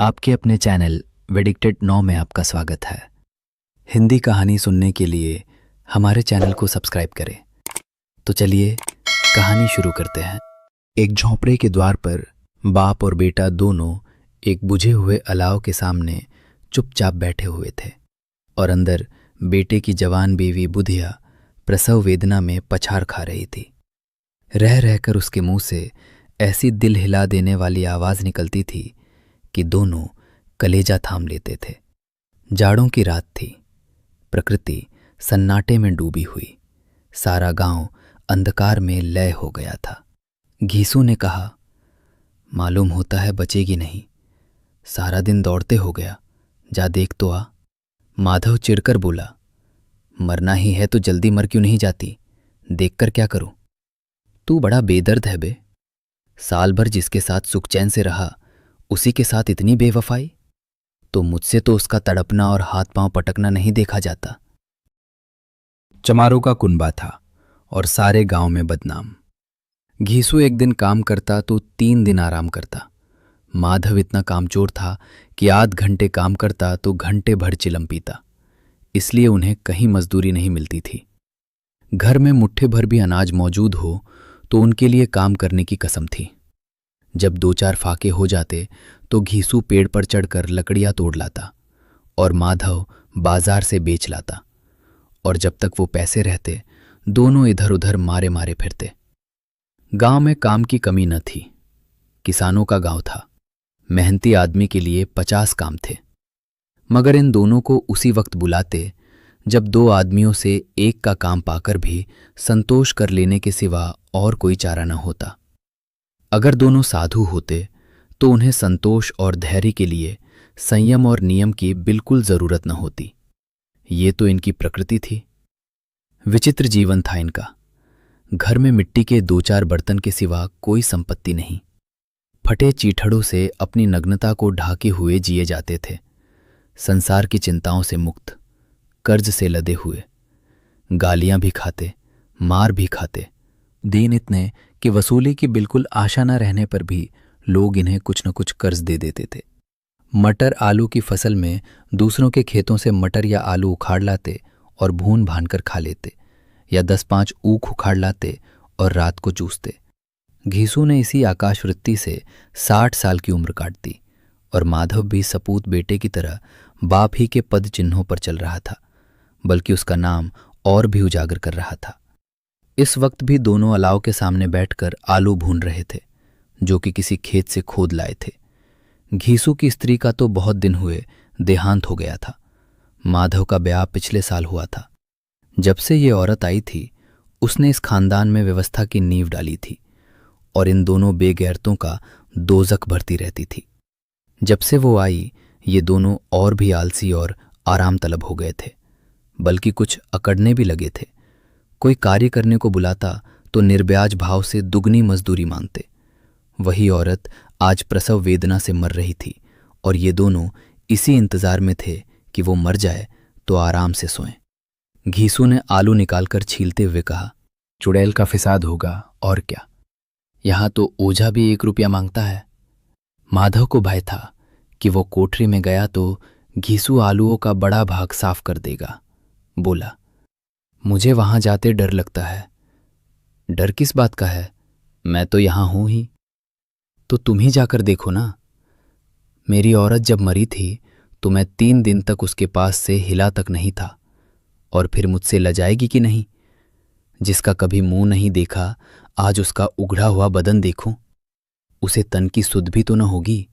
आपके अपने चैनल वेडिक्टेड 9 में आपका स्वागत है। हिंदी कहानी सुनने के लिए हमारे चैनल को सब्सक्राइब करें। तो चलिए कहानी शुरू करते हैं। एक झोंपड़े के द्वार पर बाप और बेटा दोनों एक बुझे हुए अलाव के सामने चुपचाप बैठे हुए थे और अंदर बेटे की जवान बीवी बुधिया प्रसव वेदना में पछाड़ खा रही थी। रह रहकर उसके मुंह से ऐसी दिल हिला देने वाली आवाज़ निकलती थी कि दोनों कलेजा थाम लेते थे। जाड़ों की रात थी। प्रकृति सन्नाटे में डूबी हुई। सारा गांव अंधकार में लय हो गया था। घीसू ने कहा, मालूम होता है बचेगी नहीं। सारा दिन दौड़ते हो गया, जा देख तो आ। माधव चिढ़कर बोला, मरना ही है तो जल्दी मर क्यों नहीं जाती? देखकर क्या करूं? तू बड़ा बेदर्द है बे। साल भर जिसके साथ सुख चैन से रहा, उसी के साथ इतनी बेवफाई? तो मुझसे तो उसका तड़पना और हाथ पांव पटकना नहीं देखा जाता। चमारों का कुनबा था और सारे गांव में बदनाम। घीसू एक दिन काम करता तो 3 दिन आराम करता। माधव इतना कामचोर था कि आध घंटे काम करता तो घंटे भर चिलम पीता। इसलिए उन्हें कहीं मजदूरी नहीं मिलती थी। घर में मुट्ठे भर भी अनाज मौजूद हो तो उनके लिए काम करने की कसम थी। जब 2-4 फाके हो जाते तो घीसू पेड़ पर चढ़कर लकड़ियां तोड़ लाता और माधव बाजार से बेच लाता। और जब तक वो पैसे रहते दोनों इधर उधर मारे मारे फिरते। गांव में काम की कमी न थी। किसानों का गांव था। मेहनती आदमी के लिए 50 काम थे। मगर इन दोनों को उसी वक्त बुलाते जब 2 आदमियों से एक का काम पाकर भी संतोष कर लेने के सिवा और कोई चारा न होता। अगर दोनों साधु होते तो उन्हें संतोष और धैर्य के लिए संयम और नियम की बिल्कुल जरूरत न होती। ये तो इनकी प्रकृति थी। विचित्र जीवन था इनका। घर में मिट्टी के 2-4 बर्तन के सिवा कोई संपत्ति नहीं। फटे चीथड़ों से अपनी नग्नता को ढाके हुए जिए जाते थे। संसार की चिंताओं से मुक्त, कर्ज से लदे हुए। गालियां भी खाते, मार भी खाते। दिन इतने कि वसूली की बिल्कुल आशा न रहने पर भी लोग इन्हें कुछ न कुछ कर्ज दे देते थे। मटर आलू की फसल में दूसरों के खेतों से मटर या आलू उखाड़ लाते और भून भान कर खा लेते, या 10-5 ऊख उखाड़ लाते और रात को चूसते। घीसू ने इसी आकाशवृत्ति से 60 साल की उम्र काट दी और माधव भी सपूत बेटे की तरह बाप ही के पद चिन्हों पर चल रहा था, बल्कि उसका नाम और भी उजागर कर रहा था। इस वक्त भी दोनों अलाव के सामने बैठकर आलू भून रहे थे, जो कि किसी खेत से खोद लाए थे। घीसू की स्त्री का तो बहुत दिन हुए देहांत हो गया था। माधव का ब्याह पिछले साल हुआ था। जब से ये औरत आई थी उसने इस खानदान में व्यवस्था की नींव डाली थी और इन दोनों बेगैरतों का दोजख भरती रहती थी। जब से वो आई ये दोनों और भी आलसी और आराम तलब हो गए थे, बल्कि कुछ अकड़ने भी लगे थे। कोई कार्य करने को बुलाता तो निर्ब्याज भाव से दुगनी मजदूरी मांगते। वही औरत आज प्रसव वेदना से मर रही थी और ये दोनों इसी इंतजार में थे कि वो मर जाए तो आराम से सोएं। घीसू ने आलू निकालकर छीलते हुए कहा, चुड़ैल का फिसाद होगा और क्या। यहां तो ओझा भी 1 रुपया मांगता है। माधव को भय था कि वो कोठरी में गया तो घीसू आलूओं का बड़ा भाग साफ कर देगा। बोला, मुझे वहां जाते डर लगता है। डर किस बात का है? मैं तो यहां हूं ही। तो तुम ही जाकर देखो ना। मेरी औरत जब मरी थी तो मैं 3 दिन तक उसके पास से हिला तक नहीं था, और फिर मुझसे लजाएगी कि नहीं? जिसका कभी मुंह नहीं देखा आज उसका उघड़ा हुआ बदन देखूं। उसे तन की सुध भी तो न होगी।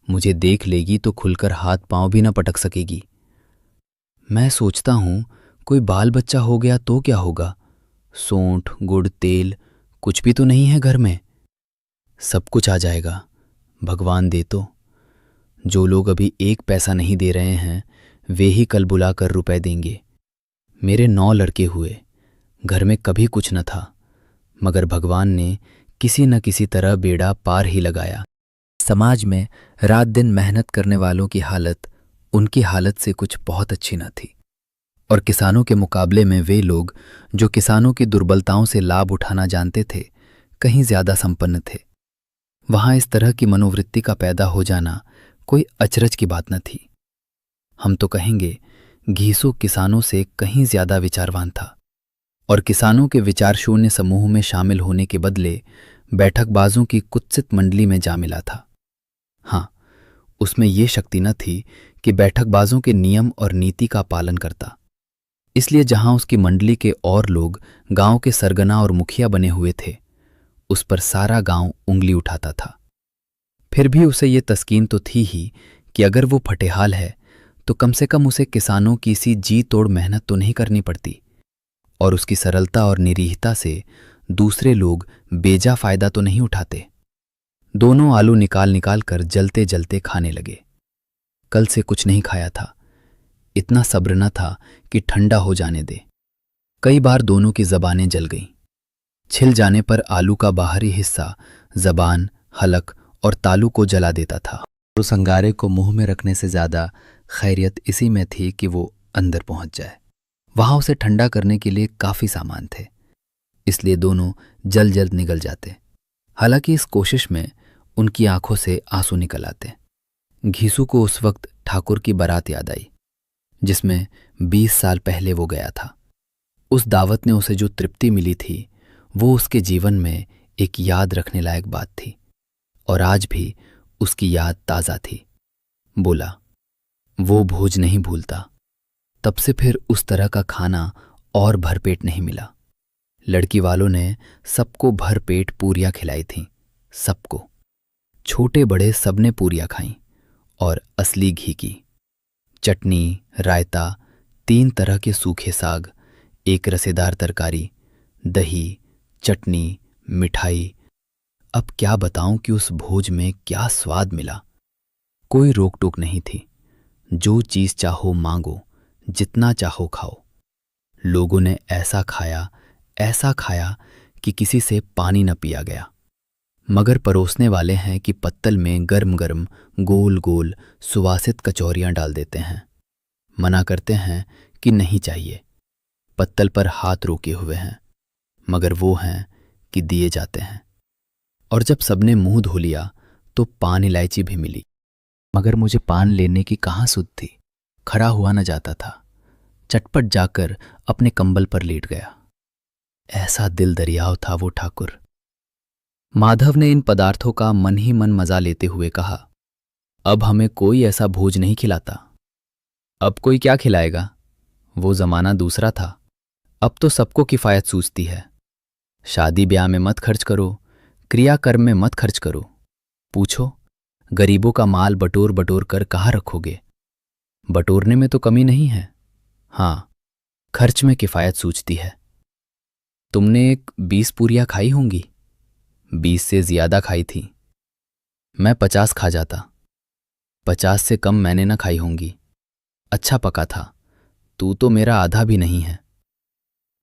मुझे देख लेगी तो खुलकर हाथ पांव भी न पटक सकेगी। मैं सोचता हूं कोई बाल बच्चा हो गया तो क्या होगा? सोंठ, गुड़, तेल कुछ भी तो नहीं है घर में। सब कुछ आ जाएगा, भगवान दे तो। जो लोग अभी 1 पैसा नहीं दे रहे हैं वे ही कल बुलाकर रुपए देंगे। मेरे 9 लड़के हुए, घर में कभी कुछ न था, मगर भगवान ने किसी न किसी तरह बेड़ा पार ही लगाया। समाज में रात दिन मेहनत करने वालों की हालत उनकी हालत से कुछ बहुत अच्छी न थी, और किसानों के मुकाबले में वे लोग जो किसानों की दुर्बलताओं से लाभ उठाना जानते थे कहीं ज्यादा संपन्न थे। वहां इस तरह की मनोवृत्ति का पैदा हो जाना कोई अचरज की बात न थी। हम तो कहेंगे घीसू किसानों से कहीं ज्यादा विचारवान था और किसानों के विचार शून्य समूह में शामिल होने के बदले बैठकबाजों की कुत्सित मंडली में जा मिला था। हाँ, उसमें यह शक्ति न थी कि बैठकबाजों के नियम और नीति का पालन करता। इसलिए जहां उसकी मंडली के और लोग गांव के सरगना और मुखिया बने हुए थे, उस पर सारा गांव उंगली उठाता था। फिर भी उसे ये तस्कीन तो थी ही कि अगर वो फटेहाल है तो कम से कम उसे किसानों की सी जी तोड़ मेहनत तो नहीं करनी पड़ती और उसकी सरलता और निरीहता से दूसरे लोग बेजा फायदा तो नहीं उठाते। दोनों आलू निकाल निकाल कर जलते जलते खाने लगे। कल से कुछ नहीं खाया था, इतना सब्र न था कि ठंडा हो जाने दे। कई बार दोनों की जबानें जल गईं। छिल जाने पर आलू का बाहरी हिस्सा जबान, हलक और तालू को जला देता था। उस अंगारे को मुंह में रखने से ज्यादा खैरियत इसी में थी कि वो अंदर पहुंच जाए। वहां उसे ठंडा करने के लिए काफी सामान थे, इसलिए दोनों जल्द जल्द निकल जाते। हालांकि इस कोशिश में उनकी आंखों से आंसू निकल आते। घीसू को उस वक्त ठाकुर की बारात याद आई, जिसमें 20 साल पहले वो गया था। उस दावत ने उसे जो तृप्ति मिली थी, वो उसके जीवन में एक याद रखने लायक बात थी और आज भी उसकी याद ताज़ा थी। बोला, वो भोज नहीं भूलता। तब से फिर उस तरह का खाना और भरपेट नहीं मिला। लड़की वालों ने सबको भरपेट पूरियां खिलाई थीं, सबको। छोटे बड़े सबने पूरियां खाईं और असली घी की। चटनी, रायता, 3 तरह के सूखे साग, एक रसेदार तरकारी, दही, चटनी, मिठाई। अब क्या बताऊं कि उस भोज में क्या स्वाद मिला। कोई रोक टोक नहीं थी। जो चीज चाहो मांगो, जितना चाहो खाओ। लोगों ने ऐसा खाया कि किसी से पानी न पिया गया। मगर परोसने वाले हैं कि पत्तल में गर्म गर्म गोल गोल सुवासित कचौरियां डाल देते हैं। मना करते हैं कि नहीं चाहिए। पत्तल पर हाथ रोके हुए हैं, मगर वो हैं कि दिए जाते हैं। और जब सबने मुंह धो लिया तो पान इलायची भी मिली, मगर मुझे पान लेने की कहाँ सुध थी। खड़ा हुआ न जाता था। चटपट जाकर अपने कंबल पर लेट गया। ऐसा दिल दरियाव था वो ठाकुर। माधव ने इन पदार्थों का मन ही मन मजा लेते हुए कहा, अब हमें कोई ऐसा भोज नहीं खिलाता। अब कोई क्या खिलाएगा? वो जमाना दूसरा था। अब तो सबको किफायत सूझती है। शादी ब्याह में मत खर्च करो, क्रियाकर्म में मत खर्च करो। पूछो, गरीबों का माल बटोर बटोर कर कहाँ रखोगे? बटोरने में तो कमी नहीं है, हाँ, खर्च में किफायत सूझती है। तुमने एक 20 पूरियां खाई होंगी। 20 से ज्यादा खाई थी। मैं 50 खा जाता। 50 से कम मैंने न खाई होंगी। अच्छा पका था। तू तो मेरा आधा भी नहीं है।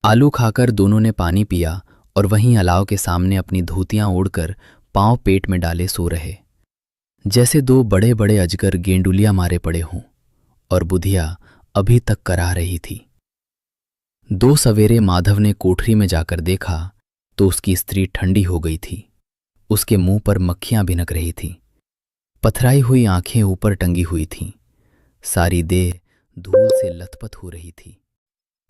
आलू खाकर दोनों ने पानी पिया और वहीं अलाव के सामने अपनी धोतियां ओढ़कर पांव पेट में डाले सो रहे, जैसे 2 बड़े बड़े अजगर गेंडुलिया मारे पड़े हों और बुधिया अभी तक कराह रही थी। 2 सवेरे माधव ने कोठरी में जाकर देखा तो उसकी स्त्री ठंडी हो गई थी। उसके मुंह पर मक्खियां भिनक रही थीं। पथराई हुई आंखें ऊपर टंगी हुई थीं। सारी देह धूल से लथपथ हो रही थी।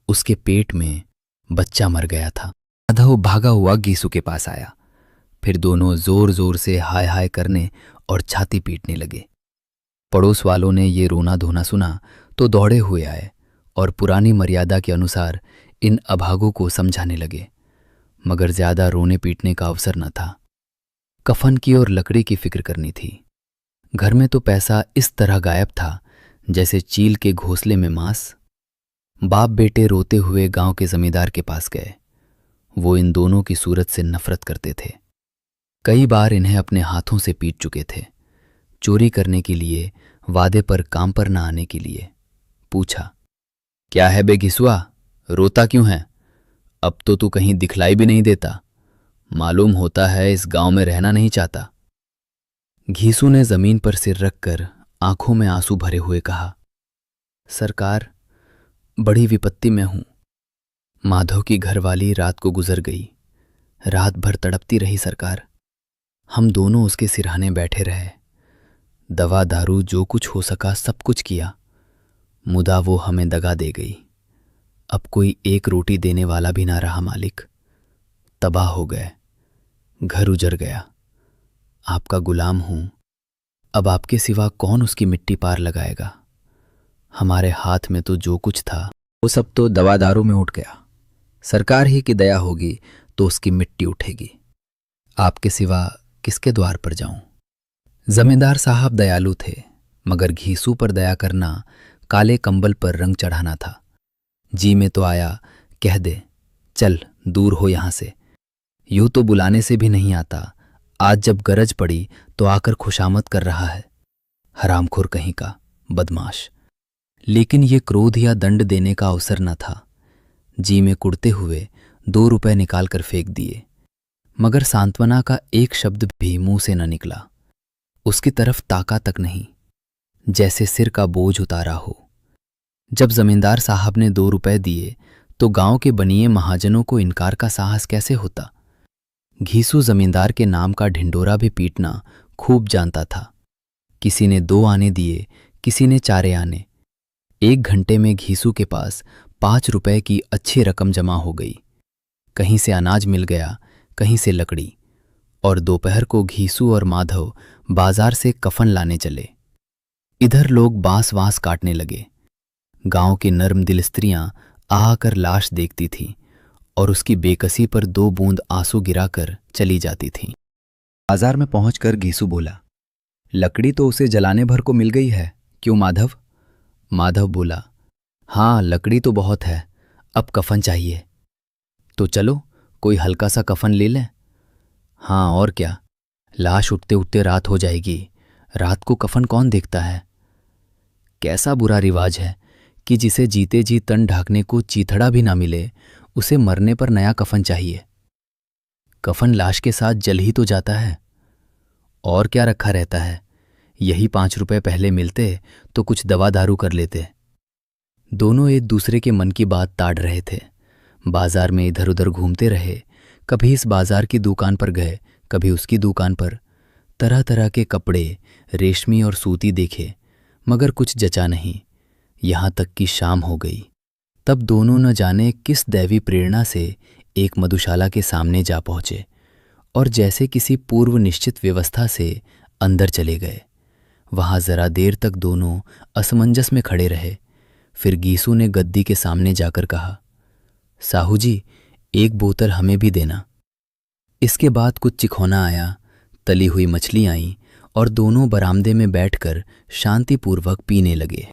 उसके पेट में बच्चा मर गया था। माधव भागा हुआ घीसू के पास आया। फिर दोनों जोर जोर से हाय हाय करने और छाती पीटने लगे। पड़ोस वालों ने ये रोना धोना सुना तो दौड़े हुए आए और पुरानी मर्यादा के अनुसार इन अभागों को समझाने लगे, मगर ज्यादा रोने पीटने का अवसर न था। कफन की और लकड़ी की फिक्र करनी थी। घर में तो पैसा इस तरह गायब था जैसे चील के घोंसले में मांस। बाप बेटे रोते हुए गांव के जमींदार के पास गए। वो इन दोनों की सूरत से नफरत करते थे। कई बार इन्हें अपने हाथों से पीट चुके थे, चोरी करने के लिए, वादे पर काम पर न आने के लिए। पूछा, क्या है बे घिसुआ, रोता क्यों है? अब तो तू कहीं दिखलाई भी नहीं देता। मालूम होता है इस गांव में रहना नहीं चाहता। घीसू ने जमीन पर सिर रखकर आंखों में आंसू भरे हुए कहा, सरकार, बड़ी विपत्ति में हूं। माधव की घरवाली रात को गुजर गई। रात भर तड़पती रही सरकार। हम दोनों उसके सिरहाने बैठे रहे। दवा दारू जो कुछ हो सका सब कुछ किया, मुदा वो हमें दगा दे गई। अब कोई एक रोटी देने वाला भी ना रहा मालिक। तबाह हो गए, घर उजड़ गया। आपका गुलाम हूं, अब आपके सिवा कौन उसकी मिट्टी पार लगाएगा। हमारे हाथ में तो जो कुछ था वो सब तो दवा दारू में उठ गया। सरकार ही की दया होगी तो उसकी मिट्टी उठेगी। आपके सिवा किसके द्वार पर जाऊं। जमींदार साहब दयालु थे, मगर घीसू पर दया करना काले कंबल पर रंग चढ़ाना था। जी में तो आया कह दे, चल दूर हो यहां से। यूं तो बुलाने से भी नहीं आता, आज जब गरज पड़ी तो आकर खुशामद कर रहा है। हरामखोर कहीं का बदमाश। लेकिन ये क्रोध या दंड देने का अवसर न था। जी में कुड़ते हुए 2 रुपए निकालकर फेंक दिए, मगर सांत्वना का एक शब्द भी मुंह से न निकला। उसकी तरफ ताका तक नहीं, जैसे सिर का बोझ उतारा हो। जब जमींदार साहब ने 2 रुपए दिए तो गांव के बनिए महाजनों को इनकार का साहस कैसे होता। घीसू जमींदार के नाम का ढिंडोरा भी पीटना खूब जानता था। किसी ने 2 आने दिए, किसी ने 4 आने। 1 घंटे में घीसू के पास 5 रुपए की अच्छी रकम जमा हो गई। कहीं से अनाज मिल गया, कहीं से लकड़ी। और दोपहर को घीसू और माधव बाजार से कफन लाने चले। इधर लोग बांस वांस काटने लगे। गांव की नर्म दिल स्त्रियां आकर लाश देखती थीं और उसकी बेकसी पर 2 बूंद आंसू गिराकर चली जाती थीं। बाजार में पहुंचकर घीसू बोला, लकड़ी तो उसे जलाने भर को मिल गई है, क्यों माधव। माधव बोला, हाँ लकड़ी तो बहुत है, अब कफन चाहिए। तो चलो कोई हल्का सा कफन ले लें। हाँ और क्या, लाश उठते उठते रात हो जाएगी, रात को कफन कौन देखता है। कैसा बुरा रिवाज है कि जिसे जीते जी तन ढांकने को चीथड़ा भी ना मिले, उसे मरने पर नया कफन चाहिए। कफन लाश के साथ जल ही तो जाता है, और क्या रखा रहता है। यही 5 रुपए पहले मिलते तो कुछ दवा दारू कर लेते। दोनों एक दूसरे के मन की बात ताड़ रहे थे। बाजार में इधर उधर घूमते रहे, कभी इस बाजार की दुकान पर गए, कभी उसकी दुकान पर। तरह तरह के कपड़े, रेशमी और सूती देखे, मगर कुछ जचा नहीं। यहां तक कि शाम हो गई। तब दोनों न जाने किस दैवी प्रेरणा से एक मधुशाला के सामने जा पहुंचे और जैसे किसी पूर्व निश्चित व्यवस्था से अंदर चले गए। वहां जरा देर तक दोनों असमंजस में खड़े रहे। फिर घीसू ने गद्दी के सामने जाकर कहा, साहू जी, एक बोतल हमें भी देना। इसके बाद कुछ चिखौना आया, तली हुई मछली आई और दोनों बरामदे में बैठकर शांतिपूर्वक पीने लगे।